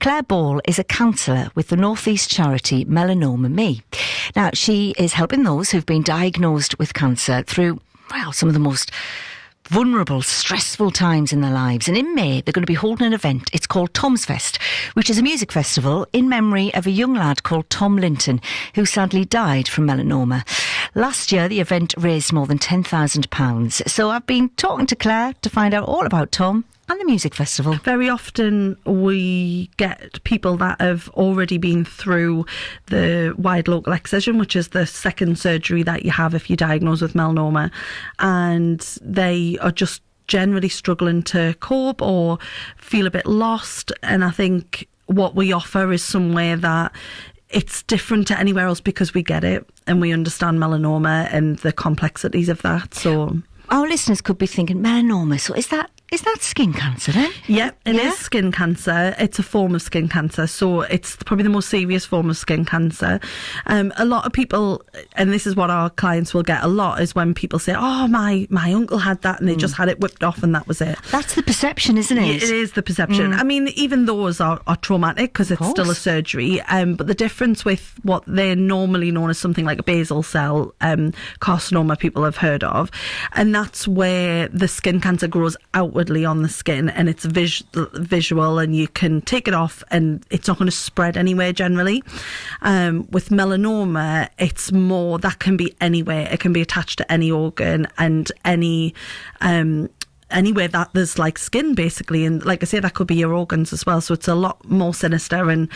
Claire Ball is a counsellor with the North East charity Melanoma-Me. Now, she is helping those who've been diagnosed with cancer through, well, some of the most vulnerable, stressful times in their lives. And in May, they're going to be holding an event. It's called Tom's Fest, which is a music festival in memory of a young lad called Tom Linton, who sadly died from melanoma. Last year, the event raised more than £10,000. So I've been talking to Claire to find out all about Tom and the music festival. Very often we get people that have already been through the wide local excision, which is the second surgery that you have if you're diagnosed with melanoma, and they are just generally struggling to cope or feel a bit lost. And I think what we offer is somewhere that it's different to anywhere else because we get it and we understand melanoma and the complexities of that. So our listeners could be thinking, melanoma, so is that skin cancer then? Yeah, it is skin cancer. It's a form of skin cancer. So it's probably the most serious form of skin cancer. A lot of people, and this is what our clients will get a lot, is when people say, oh, my uncle had that and they just had it whipped off and that was it. That's the perception, isn't it? It is the perception. I mean, even those are traumatic because it's still a surgery. But the difference with what they're normally known as something like a basal cell carcinoma, people have heard of, and that's where the skin cancer grows outwardly on the skin, and it's visual, and you can take it off and it's not going to spread anywhere generally. With melanoma, it's more, that can be anywhere. It can be attached to any organ and anywhere that there's like skin, basically. And like I say, that could be your organs as well. So it's a lot more sinister and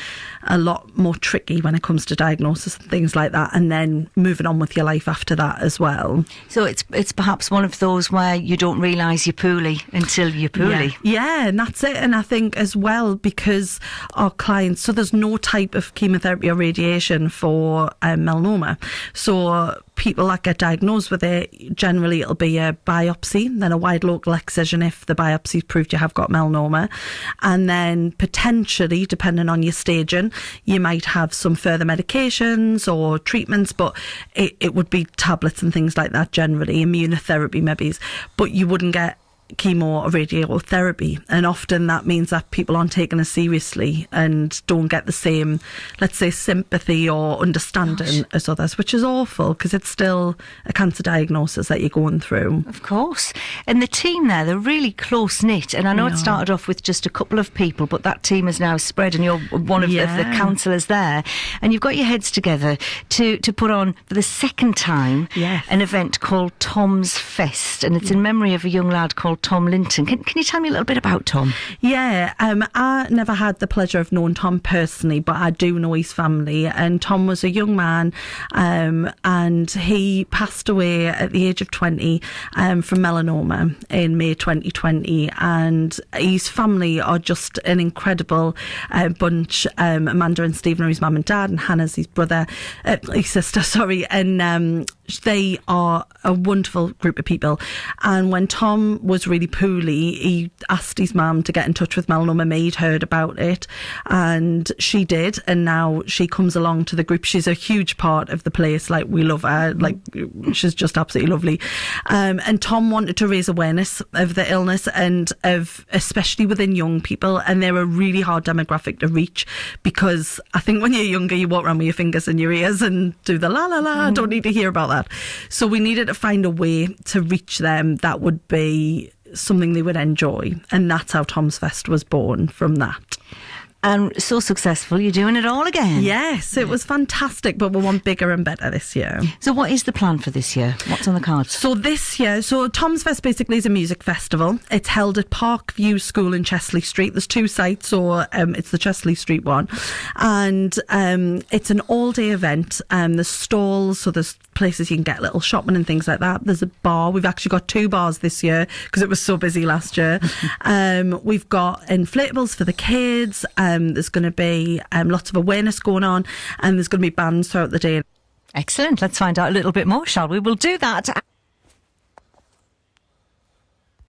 a lot more tricky when it comes to diagnosis and things like that, and then moving on with your life after that as well. So it's perhaps one of those where you don't realise you're poorly until you're poorly. Yeah, and that's it. And I think as well, because our clients, so there's no type of chemotherapy or radiation for melanoma. So people that get diagnosed with it, generally it'll be a biopsy, then a wide local excision if the biopsy's proved you have got melanoma, and then potentially, depending on your staging, you might have some further medications or treatments, but it would be tablets and things like that generally, immunotherapy maybe, but you wouldn't get chemo or radiotherapy, and often that means that people aren't taken as seriously and don't get the same, let's say, sympathy or understanding as others, which is awful because it's still a cancer diagnosis that you're going through. Of course. And the team there, they're really close-knit, and I know it started off with just a couple of people, but that team has now spread, and you're one of the counsellors there, and you've got your heads together to put on for the second time an event called Tom's Fest, and it's in memory of a young lad called Tom Linton. Can you tell me a little bit about Tom? Yeah, I never had the pleasure of knowing Tom personally, but I do know his family. And Tom was a young man, and he passed away at the age of 20 from melanoma in May 2020. And his family are just an incredible bunch. Amanda and Stephen are his mum and dad, and Hannah's his brother, his sister, sorry. And they are a wonderful group of people. And when Tom was really poorly, he asked his mum to get in touch with Melanoma-Me. He'd heard about it, and she did, and now she comes along to the group. She's a huge part of the place. Like, we love her. Like, she's just absolutely lovely. And Tom wanted to raise awareness of the illness, and of especially within young people, and they're a really hard demographic to reach, because I think when you're younger, you walk around with your fingers in your ears and do the la la la. I don't need to hear about that. So we needed to find a way to reach them that would be something they would enjoy, and that's how Tom's Fest was born from that. And so successful, you're doing it all again. Yes, it was fantastic, but we want bigger and better this year. So what is the plan for this year? What's on the cards? So this year, Tom's Fest basically is a music festival. It's held at Parkview School in Chesley Street. There's two sites, so it's the Chesley Street one. And it's an all-day event. There's stalls, so there's places you can get little shopping and things like that. There's a bar. We've actually got 2 bars this year because it was so busy last year. We've got inflatables for the kids. There's going to be lots of awareness going on, and there's going to be bands throughout the day. Excellent. Let's find out a little bit more, shall we? We'll do that.